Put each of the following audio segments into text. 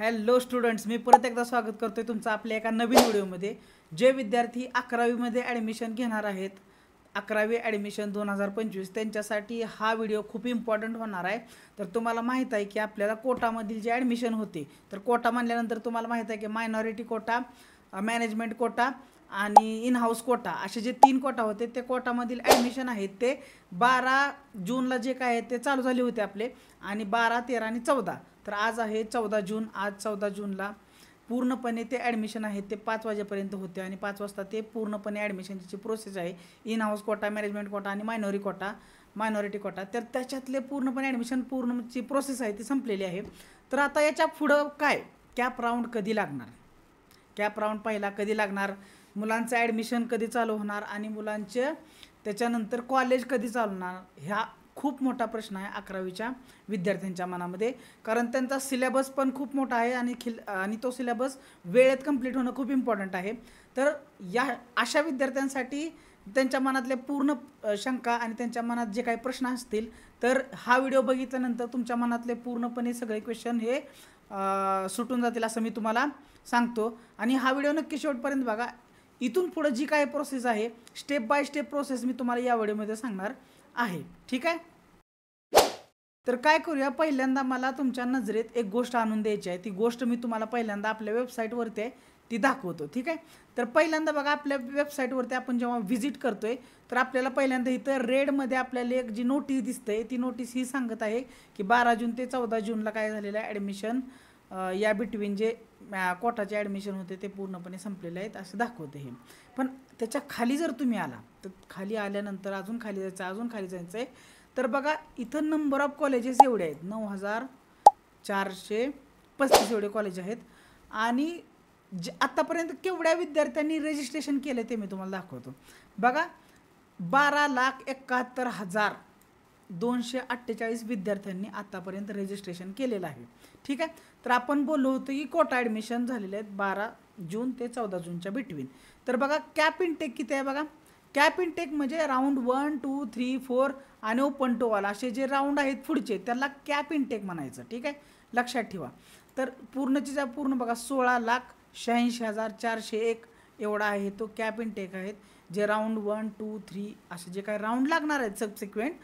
Hello students, मी परत एकदा स्वागत करतोय तुमचं आपल्या एका नवीन व्हिडिओमध्ये. जे विद्यार्थी 11वीमध्ये ॲडमिशन घेणार आहेत, 11वी ॲडमिशन 2025, त्यांच्यासाठी हा व्हिडिओ खूप इम्पॉर्टंट होणार आहे. तर तुम्हाला माहीत आहे की आपल्याला कोटामधील जे ॲडमिशन होते, तर कोटा म्हणल्यानंतर तुम्हाला माहीत आहे की मायनॉरिटी कोटा, मॅनेजमेंट कोटा आणि इन हाऊस कोटा असे जे 3 कोटा होते, ते कोटामधील ॲडमिशन आहेत ते 12 जूनला जे काय आहे ते चालू झाले होते आपले. आणि 12, 13 आणि 14, तर आज आहे 14 जून. आज 14 जूनला पूर्णपणे ते ॲडमिशन आहेत ते 5 वाजेपर्यंत होते आणि 5 वाजता ते पूर्णपणे ॲडमिशनची प्रोसेस आहे. In house quota, management quota आणि मायनॉरिटी कोटा, तर त्याच्यातले पूर्णपणे ॲडमिशन पूर्णची प्रोसेस आहे ती संपलेली आहे. तर आता याच्या पुढं काय, कॅप राऊंड कधी लागणार, कॅप राऊंड पहिला कधी लागणार, मुलांचं ॲडमिशन कधी चालू होणार आणि मुलांचे त्याच्यानंतर कॉलेज कधी चालू होणार, ह्या खूप मोठा प्रश्न आहे 11वीच्या विद्यार्थ्यांच्या मनामध्ये. कारण त्यांचा सिलेबस पण खूप मोठा आहे आणि तो सिलेबस वेळेत कंप्लीट होणं खूप इम्पॉर्टंट आहे. तर या अशा विद्यार्थ्यांसाठी त्यांच्या मनातले पूर्ण शंका आणि त्यांच्या मनात जे काही प्रश्न असतील, तर हा व्हिडिओ बघितल्यानंतर तुमच्या मनातले पूर्णपणे सगळे क्वेश्चन हे सुटून जातील असं मी तुम्हाला सांगतो. आणि हा व्हिडिओ नक्की शेवटपर्यंत बघा. इथून पुढे जी काही प्रोसेस आहे, स्टेप बाय स्टेप प्रोसेस मी तुम्हाला या व्हिडिओमध्ये सांगणार आहे. ठीक आहे, तर काय करूया, पहिल्यांदा मला तुमच्या नजरेत एक गोष्ट आणून द्यायची आहे. ती गोष्ट मी तुम्हाला पहिल्यांदा आपल्या वेबसाईटवरती आहे ती दाखवतो. ठीक आहे, तर पहिल्यांदा बघा, आपल्या वेबसाईटवरती आपण जेव्हा व्हिजिट करतोय, तर आपल्याला पहिल्यांदा इथं रेडमध्ये आपल्याला एक जी नोटीस दिसते, ती नोटीस ही सांगत आहे की 12 जून ते 14 जूनला काय झालेलं आहे ॲडमिशन, या बिटवीन जे कोटाचे ॲडमिशन होते ते पूर्णपणे संपलेले आहेत असं दाखवते हे. पण त्याच्या खाली जर तुम्ही आला, तर खाली आल्यानंतर अजून खाली जायचं आहे. तर बघा, इथं नंबर ऑफ कॉलेजेस एवढे आहेत, 9435 एवढे कॉलेज आहेत. आणि आत्तापर्यंत केवढ्या विद्यार्थ्यांनी रजिस्ट्रेशन केलं ते मी तुम्हाला दाखवतो. बघा, 12,71,248 विद्यार्थ्यांनी आत्तापर्यंत रजिस्ट्रेशन केलेलं आहे. ठीक आहे, तर आपण बोललो होतो की कोटा ॲडमिशन झालेले आहेत 12 जून ते 14 जूनच्या बिटवीन. तर बघा, कॅप इनटेक किती आहे बघा. कॅप इनटेक म्हणजे राऊंड 1, 2, 3, 4 आणि ओपन टू ऑल असे जे राऊंड आहेत पुढचे, त्याला कॅप इनटेक म्हणायचं. ठीक आहे, लक्षात ठेवा. तर पूर्ण बघा, 16,86,401 एवढा आहे तो कॅप इनटेक आहेत, जे राऊंड 1, 2, 3 असे जे काही राऊंड लागणार आहेत सबसिक्वेंट,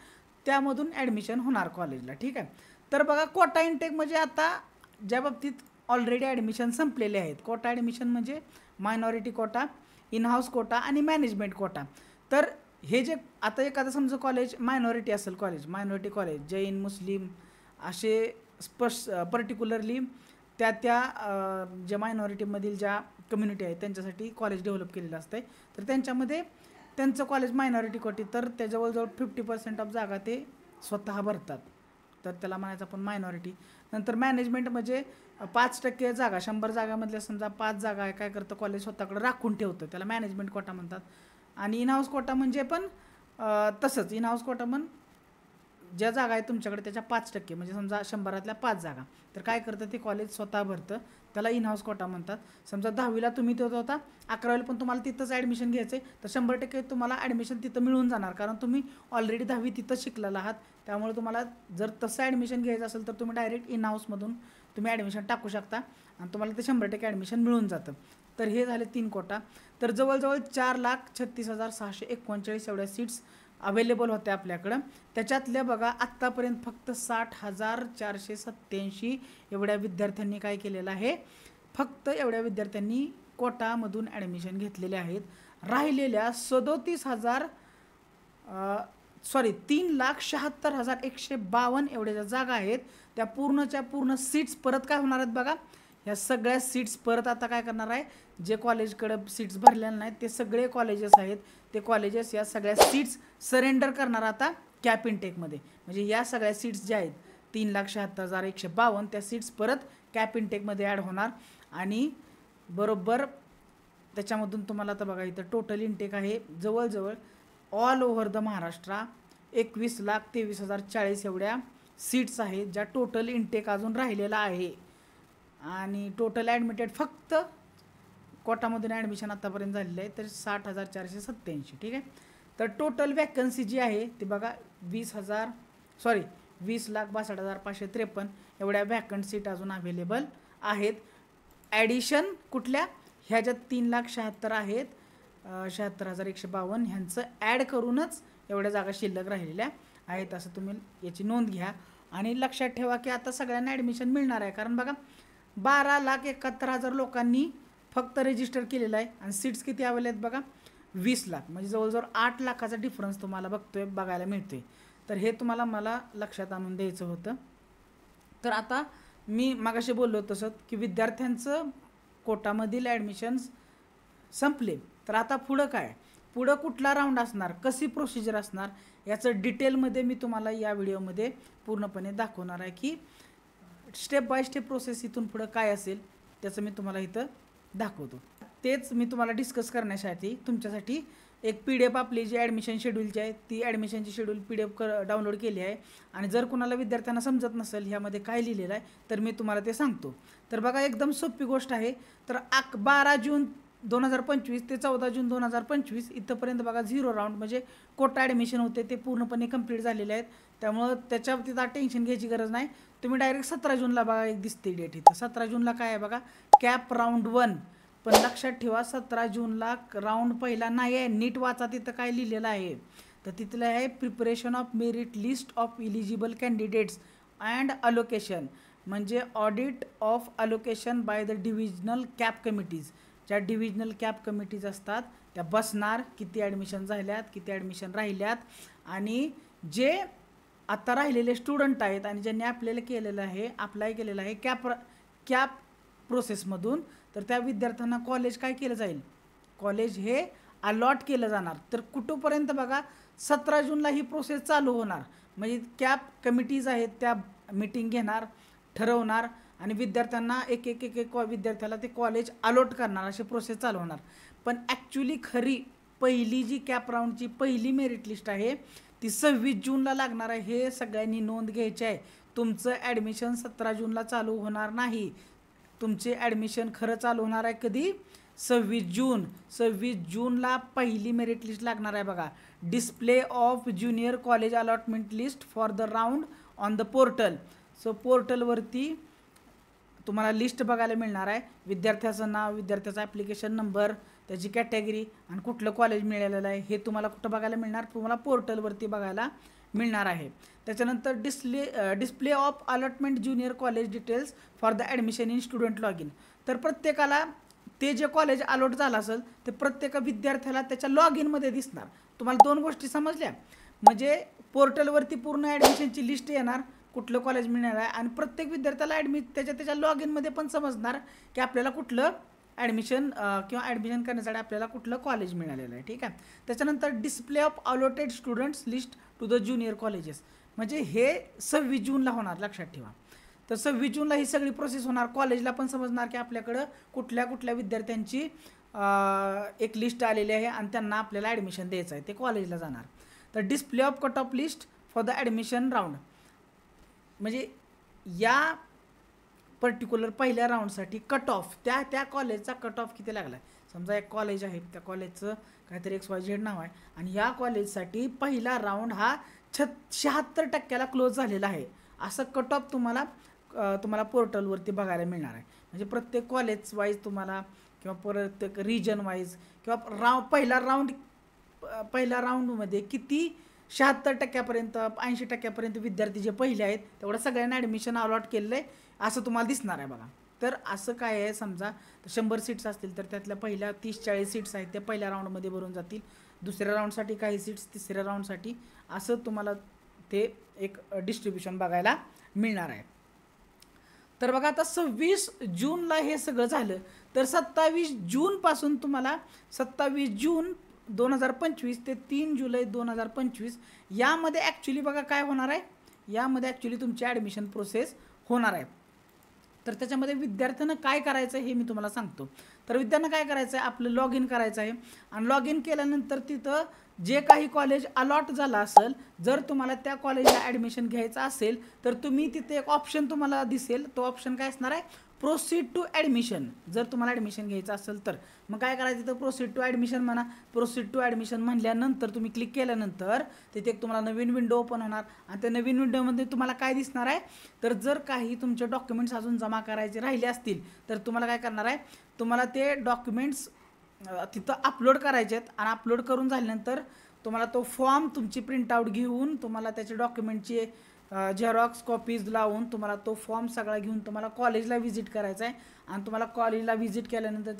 त्यामधून ॲडमिशन होणार कॉलेजला. ठीक आहे, तर बघा, कोटा इनटेक म्हणजे आता ज्या बाबतीत ऑलरेडी ॲडमिशन संपलेले आहेत. कोटा ॲडमिशन म्हणजे minority quota, in house quota आणि मॅनेजमेंट कोटा. तर हे जे आता एखादं समजा कॉलेज मायनॉरिटी असेल, मायनॉरिटी कॉलेज जैन, मुस्लिम असे पर्टिक्युलरली त्या ज्या मायनॉरिटीमधील ज्या कम्युनिटी आहेत त्यांच्यासाठी कॉलेज डेव्हलप केलेलं असतं. तर त्यांच्यामध्ये त्यांचं कॉलेज मायनॉरिटी कोटी, तर त्या जवळजवळ 50% ऑफ जागा ते स्वतः भरतात, तर त्याला म्हणायचं आपण मायनॉरिटी. नंतर मॅनेजमेंट म्हणजे 5% जागा, 100 जागामधल्या समजा 5 जागा आहे, काय करतं कॉलेज स्वतःकडे राखून ठेवतं, त्याला मॅनेजमेंट कोटा म्हणतात. आणि इन हाऊस कोटा म्हणजे पण तसंच, इन हाऊस कोटा पण ज्या जागा आहेत तुमच्याकडे त्याच्या 5%, म्हणजे समजा 100रातल्या 5 जागा, तर काय करतं ते कॉलेज स्वतः भरतं, त्याला इन हाऊस कोटा म्हणतात. समजा 10वीला तुम्ही तिथं होता, 11वीला पण तुम्हाला तिथंच ॲडमिशन घ्यायचं आहे, तर 100% तुम्हाला ॲडमिशन तिथं मिळून जाणार, कारण तुम्ही ऑलरेडी 10वी तिथं शिकलेला आहात. त्यामुळे तुम्हाला जर तसं ॲडमिशन घ्यायचं असेल तर तुम्ही डायरेक्ट इन हाऊसमधून तुम्ही ॲडमिशन टाकू शकता आणि तुम्हाला ते 100% ॲडमिशन मिळून जातं. तर हे झाले 3 कोटा. तर जवळजवळ 4,36,639 एवढ्या सीट्स अवेलेबल होत्या आपल्याकडं. त्याच्यातल्या बघा, आत्तापर्यंत फक्त 60,487 एवढ्या विद्यार्थ्यांनी काय केलेलं आहे, फक्त एवढ्या विद्यार्थ्यांनी कोटामधून ॲडमिशन घेतलेले आहेत. राहिलेल्या 3,76,152 एवढ्या ज्या जागा आहेत, त्या पूर्णच्या पूर्ण सीट्स परत काय होणार आहेत बघा. ह्या सगळ्या सीट्स परत आता काय करणार आहे, जे कॉलेजकडं सीट्स भरलेल्या नाहीत ते सगळे कॉलेजेस आहेत, ते कॉलेजेस या सगळ्या सीट्स सरेंडर करणार आता कॅप इनटेकमध्ये. म्हणजे या सगळ्या सीट्स ज्या आहेत 3,76,152 त्या सीट्स परत कॅप इनटेकमध्ये ॲड होणार. आणि बरोबर त्याच्यामधून तुम्हाला आता बघा, इथं टोटल इनटेक आहे जवळजवळ ऑल ओव्हर द महाराष्ट्र 21,23,040 एवढ्या सीट्स आहेत, ज्या टोटल इनटेक अजून राहिलेला आहे. आणि टोटल ॲडमिटेड फक्त कोटामधून ॲडमिशन आत्तापर्यंत झालेलं आहे तर 60,487. ठीक आहे, तर टोटल वॅकन्सी जी आहे ती बघा 20,62,553 एवढ्या वॅकंट सीट अजून अवेलेबल आहेत. ॲडिशन कुठल्या ह्या ज्या 3,76,000 आहेत 76,152 ह्यांचं ॲड करूनच एवढ्या जागा शिल्लक राहिलेल्या आहेत असं तुम्ही याची नोंद घ्या. आणि लक्षात ठेवा की आता सगळ्यांना ॲडमिशन मिळणार आहे, कारण बघा 12,71,000 लोकांनी फक्त रजिस्टर केलेलं आहे आणि सीट्स किती अवेलेबल आहेत बघा 20 लाख, म्हणजे जवळजवळ 8 लाखाचा डिफरन्स तुम्हाला बघायला मिळतोय. तर हे तुम्हाला मला लक्षात आणून द्यायचं होतं. तर आता मी मगाशी बोललो तसं की विद्यार्थ्यांचं कोटामधील ॲडमिशन्स संपले. तर आता पुढं काय, पुढं कुठला राऊंड असणार, कशी प्रोसिजर असणार याचं डिटेलमध्ये मी तुम्हाला या व्हिडिओमध्ये पूर्णपणे दाखवणार आहे की स्टेप बाय स्टेप प्रोसेस इथून पुढं काय असेल त्याचं मी तुम्हाला इथं दाखवतो. तेच मी तुम्हाला डिस्कस करण्यासाठी तुमच्यासाठी एक PDF आपली जी ॲडमिशन शेड्यूलची आहे ती ॲडमिशनची शेड्यूल PDF डाउनलोड केली आहे. आणि जर कुणाला विद्यार्थ्यांना समजत नसेल ह्यामध्ये काय लिहिलेलं आहे तर मी तुम्हाला ते सांगतो. तर बघा एकदम सोपी गोष्ट आहे. तर 12 जून 2025 ते 14 जून 2025 इथंपर्यंत बघा 0 राऊंड म्हणजे कोटा ॲडमिशन होते ते पूर्णपणे कंप्लीट झालेले आहेत. त्यामुळं त्याच्या बाबतीत टेन्शन घ्यायची गरज नाही. तुम्ही डायरेक्ट 17 जूनला बघा एक दिसते डेट इथं. 17 जूनला काय आहे बघा कॅप राऊंड 1. पण लक्षात ठेवा 17 जूनला राऊंड पहिला नाही आहे. नीट वाचा तिथं काय लिहिलेलं आहे. तर तिथलं आहे preparation of merit list of eligible candidates and allocation, म्हणजे audit of allocation by the divisional CAP committees. ज्या डिव्हिजनल कॅप कमिटीज असतात त्या बसणार किती ॲडमिशन झाल्यात किती ॲडमिशन राहिल्यात आणि जे आता राहिलेले स्टुडंट आहेत आणि ज्यांनी अप्लाय केलेलं आहे कॅप प्रोसेसमधून, तर त्या विद्यार्थ्यांना कॉलेज काय केलं जाईल, कॉलेज हे अलॉट केलं जाणार. तर कुठंपर्यंत बघा 17 जूनला ही प्रोसेस चालू होणार. म्हणजे कॅप कमिटीज आहेत त्या मीटिंग घेणार, ठरवणार आणि विद्यार्थ्यांना एक विद्यार्थ्याला ते कॉलेज अलॉट करणार, अशी प्रोसेस चालू होणार. पण ॲक्च्युली खरी पहिली जी कॅप राऊंडची पहिली मेरिट लिस्ट आहे ती 26 जूनला लागणार आहे. हे सगळ्यांनी नोंद घ्यायची आहे. तुमचं ॲडमिशन 17 जूनला चालू होणार नाही. तुमचे ॲडमिशन खरं चालू होणार आहे कधी, 26 जून. 26 जूनला पहिली मेरिट लिस्ट लागणार आहे बघा. Display of junior college allotment list for the round on the portal. So पोर्टलवरती तुम्हाला लिस्ट बघायला मिळणार आहे. विद्यार्थ्याचं नाव, विद्यार्थ्याचा ॲप्लिकेशन नंबर, त्याची कॅटेगरी आणि कुठलं कॉलेज मिळालेलं आहे हे तुम्हाला कुठं बघायला मिळणार, तुम्हाला पोर्टलवरती बघायला मिळणार आहे. त्याच्यानंतर display of allotment junior college details for the admission in student log in. तर प्रत्येकाला ते जे कॉलेज अलॉट झालं असेल ते प्रत्येक विद्यार्थ्याला त्याच्या लॉग इनमध्ये दिसणार. तुम्हाला 2 गोष्टी समजल्या, म्हणजे पोर्टलवरती पूर्ण ॲडमिशनची लिस्ट येणार, कुठलं कॉलेज मिळणार आहे आणि प्रत्येक विद्यार्थ्याला त्याच्या लॉग इनमध्ये पण समजणार की आपल्याला कुठलं ॲडमिशन किंवा ॲडमिशन करण्यासाठी आपल्याला कुठलं कॉलेज मिळालेलं आहे. ठीक आहे. त्याच्यानंतर display of allotted students list to the junior colleges, म्हणजे हे 26 जूनला होणार, लक्षात ठेवा. तर 26 जूनला ही सगळी प्रोसेस होणार. कॉलेजला पण समजणार की आपल्याकडं कुठल्या कुठल्या विद्यार्थ्यांची एक लिस्ट आलेली आहे आणि त्यांना आपल्याला ॲडमिशन द्यायचं आहे, ते कॉलेजला जाणार. तर display of cut off list for the admission round, म्हणजे या पर्टिक्युलर पहिल्या राऊंडसाठी कट ऑफ त्या कॉलेजचा कट ऑफ किती लागला आहे. समजा एक कॉलेज आहे, त्या कॉलेजचं काहीतरी XYZ नाव आहे आणि या कॉलेजसाठी पहिला राऊंड हा 76% क्लोज झालेला आहे. असं कट ऑफ तुम्हाला पोर्टलवरती बघायला मिळणार आहे. म्हणजे प्रत्येक कॉलेज वाईज तुम्हाला किंवा प्रत्येक रिजन वाईज किंवा पहिल्या राऊंडमध्ये किती 76%पर्यंत 80%पर्यंत विद्यार्थी जे पहिले आहेत तेवढं सगळ्यांना ॲडमिशन अलॉट केलेलं आहे असं तुम्हाला दिसणार आहे बघा. तर असं काय आहे, समजा 100 सीट्स असतील तर त्यातल्या पहिल्या 30-40 सीट्स आहेत त्या पहिल्या राऊंडमध्ये भरून जातील, दुसऱ्या राऊंडसाठी काही सीट्स, तिसऱ्या राऊंडसाठी, असं तुम्हाला ते एक डिस्ट्रीब्युशन बघायला मिळणार आहे. तर बघा आता 26 जूनला हे सगळं झालं तर 27 जूनपासून तुम्हाला 27 जून 2025 ते 3 जुलै 2025 यामध्ये ॲक्च्युली बघा काय होणार आहे, यामध्ये ॲक्च्युली तुमची ॲडमिशन प्रोसेस होणार आहे. तर त्याच्यामध्ये विद्यार्थ्यांना काय करायचं हे मी तुम्हाला सांगतो. तर विद्यार्थ्यांना काय करायचं आहे, आपलं लॉग इन करायचं आहे आणि लॉग इन केल्यानंतर तिथं जे काही कॉलेज अलॉट झालं असेल, जर तुम्हाला त्या कॉलेजला ॲडमिशन घ्यायचं असेल तर तुम्ही तिथे एक ऑप्शन तुम्हाला दिसेल, तो ऑप्शन काय असणार आहे, प्रोसीड टू ॲडमिशन. जर तुम्हाला ॲडमिशन घ्यायचं असेल तर मग काय करायचं, तर प्रोसीड टू ॲडमिशन म्हणा. प्रोसीड टू ॲडमिशन म्हणल्यानंतर तुम्ही क्लिक केल्यानंतर तिथे एक तुम्हाला नवीन विंडो ओपन होणार आणि त्या नवीन विंडोमध्ये तुम्हाला काय दिसणार आहे, तर जर काही तुमचे डॉक्युमेंट्स अजून जमा करायचे राहिले असतील तर तुम्हाला काय करणार आहे, तुम्हाला ते डॉक्युमेंट्स तिथं अपलोड करायचे आहेत आणि अपलोड करून झाल्यानंतर तुम्हाला तो फॉर्म तुमची प्रिंटआउट घेऊन तुम्हाला त्याचे डॉक्युमेंटची झेरॉक्स कॉपीज लावून तुम्हाला तो फॉर्म सगळा घेऊन तुम्हाला कॉलेजला व्हिजिट करायचा आहे आणि तुम्हाला कॉलेजला व्हिजिट केल्यानंतर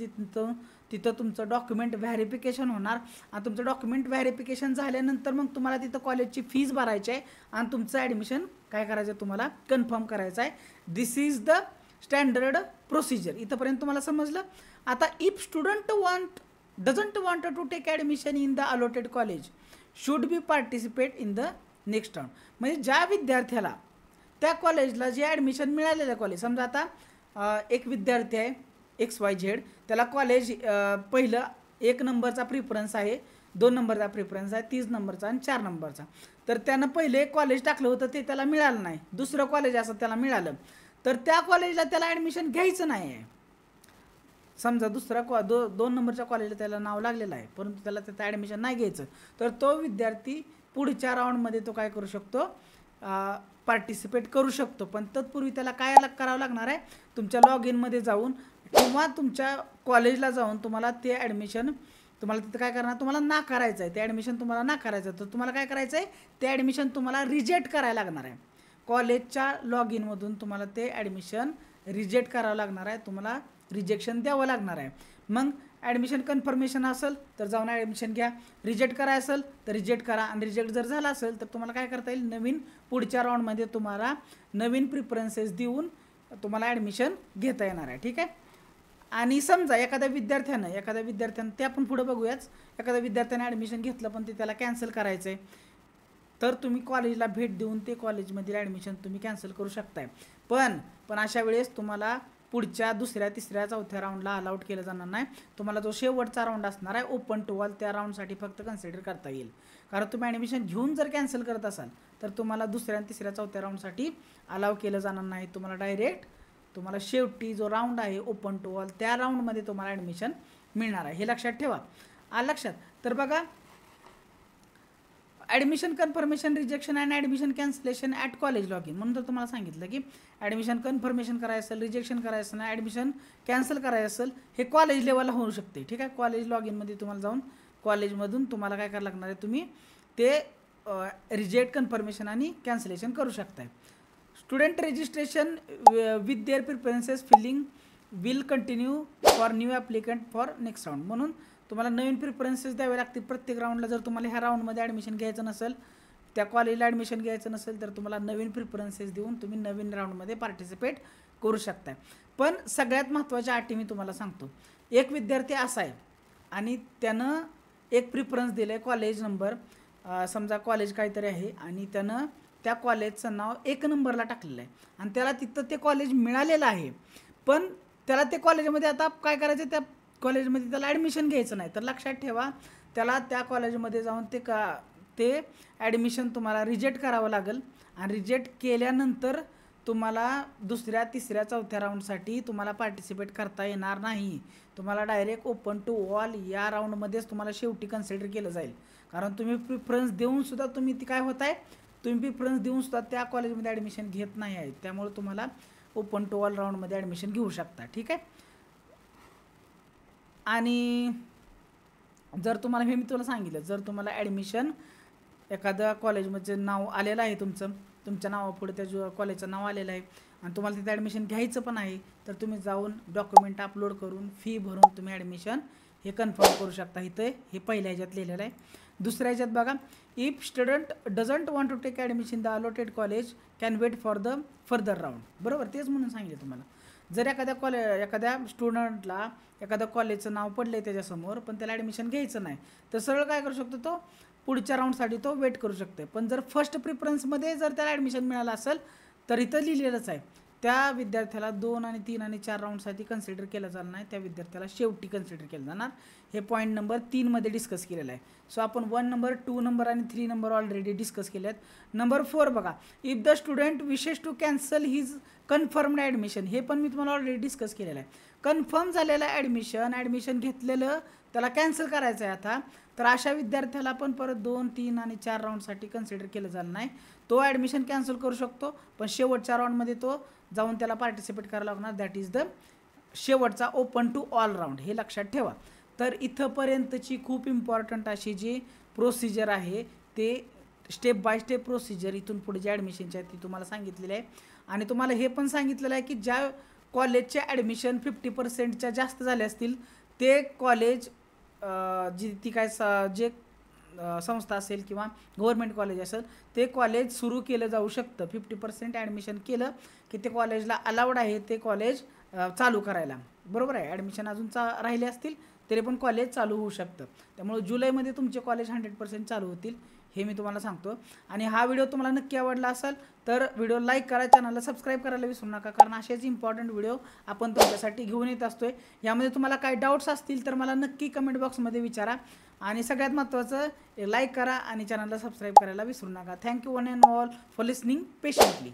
तिथं तुमचं डॉक्युमेंट व्हेरिफिकेशन होणार आणि तुमचं डॉक्युमेंट व्हेरिफिकेशन झाल्यानंतर मग तुम्हाला तिथं कॉलेजची फीज भरायची आहे आणि तुमचं ॲडमिशन काय करायचं आहे, तुम्हाला कन्फर्म करायचं आहे. This is the standard procedure. इथंपर्यंत तुम्हाला समजलं. आता if student doesn't want to take admission in the allotted college should be participate in the next round. म्हणजे ज्या विद्यार्थ्याला त्या कॉलेजला जे ॲडमिशन मिळालेलं कॉलेज, समजा आता एक विद्यार्थी आहे XYZ, त्याला कॉलेज पहिलं 1 नंबरचा प्रिफरन्स आहे, 2 नंबरचा प्रिफरन्स आहे, 30 नंबरचा आणि 4 नंबरचा. तर त्यानं पहिले कॉलेज टाकलं होतं ते त्याला मिळालं नाही, दुसरं कॉलेज असं त्याला मिळालं, तर त्या कॉलेजला त्याला ॲडमिशन घ्यायचं नाही आहे. समजा दुसरा 2 नंबरच्या कॉलेजला त्याला नाव लागलेलं आहे परंतु त्याला त्याचं ॲडमिशन नाही घ्यायचं, तर तो विद्यार्थी पुढच्या राऊंडमध्ये तो काय करू शकतो, पार्टिसिपेट करू शकतो. पण तत्पूर्वी त्याला काय करावं लागणार आहे, तुमच्या लॉग इनमध्ये जाऊन किंवा तुमच्या कॉलेजला जाऊन तुम्हाला ते ॲडमिशन तुम्हाला तिथं काय करणार, तुम्हाला नाकारायचं आहे. ते ॲडमिशन तुम्हाला नाकारायचं आहे, तर तुम्हाला काय करायचं आहे, ते ॲडमिशन तुम्हाला रिजेक्ट करायला लागणार आहे. कॉलेजच्या लॉग इनमधून तुम्हाला ते ॲडमिशन रिजेक्ट करावं लागणार आहे, तुम्हाला रिजेक्शन द्यावं लागणार आहे. मग ॲडमिशन कन्फर्मेशन असेल तर जाऊन ॲडमिशन घ्या, रिजेक्ट करायचं असेल तर रिजेक्ट करा आणि रिजेक्ट जर झाला असेल तर तुम्हाला काय करता येईल, नवीन पुढच्या राऊंडमध्ये तुम्हाला नवीन प्रिफरन्सेस देऊन तुम्हाला ॲडमिशन घेता येणार आहे. ठीक आहे. आणि समजा एखाद्या विद्यार्थ्यानं ते आपण पुढं बघूयाच, एखाद्या विद्यार्थ्याने ॲडमिशन घेतलं पण ते त्याला कॅन्सल करायचं आहे, तर तुम्ही कॉलेजला भेट देऊन ते कॉलेजमधील ॲडमिशन तुम्ही कॅन्सल करू शकताय. पण अशा वेळेस तुम्हाला पुढच्या 2ऱ्या 3ऱ्या 4थ्या राऊंडला अलाउड केलं जाणार नाही. तुम्हाला जो शेवटचा राऊंड असणार आहे ओपन टू ऑल, त्या राऊंडसाठी फक्त कन्सिडर करता येईल. कारण तुम्ही ॲडमिशन घेऊन जर कॅन्सल करत असाल तर तुम्हाला 2ऱ्या 3ऱ्या 4थ्या राऊंडसाठी अलाव केलं जाणार नाही. तुम्हाला डायरेक्ट तुम्हाला शेवटी जो राऊंड आहे ओपन टू ऑल त्या राऊंडमध्ये तुम्हाला ॲडमिशन मिळणार आहे. हे लक्षात ठेवा. लक्षात. तर बघा, admission confirmation, rejection and admission cancellation at college log in. म्हणून तर तुम्हाला सांगितलं की ॲडमिशन कन्फर्मेशन करायचं असेल, रिजेक्शन करायचं असेल, ॲडमिशन कॅन्सल करायचं असेल, हे कॉलेज लेवलला होऊ शकते. ठीक आहे. कॉलेज लॉग इनमध्ये तुम्हाला जाऊन कॉलेजमधून तुम्हाला काय करायला लागणार आहे, तुम्ही ते रिजेक्ट, कन्फर्मेशन आणि कॅन्सलेशन करू शकताय. Student registration with their preferences filling will continue for new applicant for next round. म्हणून तुम्हाला नवीन प्रिफरन्सेस द्यावे लागतील प्रत्येक राऊंडला. जर तुम्हाला ह्या राऊंडमध्ये ॲडमिशन घ्यायचं नसेल, त्या कॉलेजला ॲडमिशन घ्यायचं नसेल, तर तुम्हाला नवीन प्रिफरन्सेस देऊन तुम्ही नवीन राऊंडमध्ये पार्टिसिपेट करू शकता. पण सगळ्यात महत्त्वाच्या अटी मी तुम्हाला सांगतो. एक विद्यार्थी असा आहे आणि त्यानं एक प्रिफरन्स दिलं आहे, कॉलेज नंबर, समजा कॉलेज काहीतरी आहे आणि त्यानं त्या कॉलेजचं नाव 1 नंबरला टाकलेलं आहे आणि त्याला तिथं ते कॉलेज मिळालेलं आहे, पण त्याला ते कॉलेजमध्ये आता काय करायचं, त्या कॉलेजमध्ये त्याला ॲडमिशन घ्यायचं नाही. तर लक्षात ठेवा, त्याला त्या कॉलेजमध्ये जाऊन ते ॲडमिशन तुम्हाला रिजेक्ट करावं लागेल आणि रिजेक्ट केल्यानंतर तुम्हाला 2ऱ्या 3ऱ्या 4थ्या राऊंडसाठी तुम्हाला पार्टिसिपेट करता येणार नाही. तुम्हाला डायरेक्ट ओपन टू ऑल या राऊंडमध्येच तुम्हाला शेवटी कन्सिडर केलं जाईल. कारण तुम्ही प्रिफरन्स देऊनसुद्धा तुम्ही ती काय होत आहे, तुम्ही प्रिफरन्स देऊनसुद्धा त्या कॉलेजमध्ये ॲडमिशन घेत नाही आहे. त्यामुळे तुम्हाला ओपन टू ऑल राऊंडमध्ये ॲडमिशन घेऊ शकता. ठीक आहे. आणि जर तुम्हाला, हे मी तुला सांगितलं, जर तुम्हाला ॲडमिशन एखाद्या कॉलेजमध्ये नाव आलेलं आहे, तुमच्या नावापुढे त्या कॉलेजचं नाव आलेलं आहे आणि तुम्हाला तिथे ॲडमिशन घ्यायचं पण आहे, तर तुम्ही जाऊन डॉक्युमेंट अपलोड करून फी भरून तुम्ही ॲडमिशन हे कन्फर्म करू शकता. इथं हे पहिल्या ह्याच्यात लिहिलेलं आहे. दुसऱ्या ह्याच्यात बघा, if student doesn't want to take admission the allotted college can wait for the further round. बरोबर, तेच म्हणून सांगितलं तुम्हाला. जर एखाद्या स्टुडंटला एखाद्या कॉलेजचं नाव पडलं आहे त्याच्यासमोर पण त्याला ॲडमिशन घ्यायचं नाही, तर सरळ काय करू शकतो, तो पुढच्या राऊंडसाठी तो वेट करू शकतो. पण जर फर्स्ट प्रिफरन्समध्ये जर त्याला ॲडमिशन मिळालं असेल तर इथं लिहिलेलंच आहे, त्या विद्यार्थ्याला 2 आणि 3 आणि 4 राऊंडसाठी कन्सिडर केलं जाणार नाही, त्या विद्यार्थ्याला शेवटी कन्सिडर केलं जाणार. हे पॉईंट नंबर 3 मध्ये डिस्कस केलेलं आहे. सो आपण 1 नंबर, 2 नंबर आणि 3 नंबर ऑलरेडी डिस्कस केले आहेत. नंबर 4 बघा, if the student wishes to cancel his confirmed admission हे पण मी तुम्हाला ऑलरेडी डिस्कस केलेलं आहे. कन्फर्म झालेलं ॲडमिशन घेतलेलं त्याला कॅन्सल करायचं आहे आता, तर अशा विद्यार्थ्याला पण परत 2, 3 आणि 4 राऊंडसाठी कन्सिडर केलं झालं नाही. तो ॲडमिशन कॅन्सल करू शकतो, पण शेवटच्या राऊंडमध्ये तो जाऊन त्याला पार्टिसिपेट करायला लागणार. दॅट इज द शेवटचा ओपन टू ऑल राऊंड, हे लक्षात ठेवा. तर इथंपर्यंतची खूप इम्पॉर्टंट अशी जी प्रोसिजर आहे ते स्टेप बाय स्टेप प्रोसिजर इथून पुढे जे ॲडमिशनची आहे ती तुम्हाला सांगितलेली आहे. आणि तुम्हाला हे पण सांगितलेलं आहे की ज्या कॉलेजचे ॲडमिशन 50%च्या जास्त झाले असतील ते कॉलेज जी ती काय जे संस्था असेल किंवा गव्हर्मेंट कॉलेज असेल ते कॉलेज सुरू केलं जाऊ शकतं. 50% ॲडमिशन केलं की ते कॉलेजला अलाउड आहे ते कॉलेज चालू करायला. बरोबर आहे. ॲडमिशन अजून राहिले असतील तरी पण कॉलेज चालू होऊ शकतं. त्यामुळे जुलैमध्ये तुमचे कॉलेज 100% चालू होतील हे मी तुम्हाला सांगतो. आणि हा व्हिडिओ तुम्हाला नक्की आवडला असेल तर व्हिडिओ लाईक करा, चॅनलला सबस्क्राईब करायला विसरू नका, कारण असेच इम्पॉर्टंट व्हिडिओ आपण तुमच्यासाठी घेऊन येत असतोय. यामध्ये तुम्हाला काही डाऊट्स असतील तर मला नक्की कमेंट बॉक्समध्ये विचारा. आणि सगळ्यात महत्त्वाचं लाईक करा आणि चॅनलला सबस्क्राईब करायला विसरू नका. Thank you one and all for listening patiently.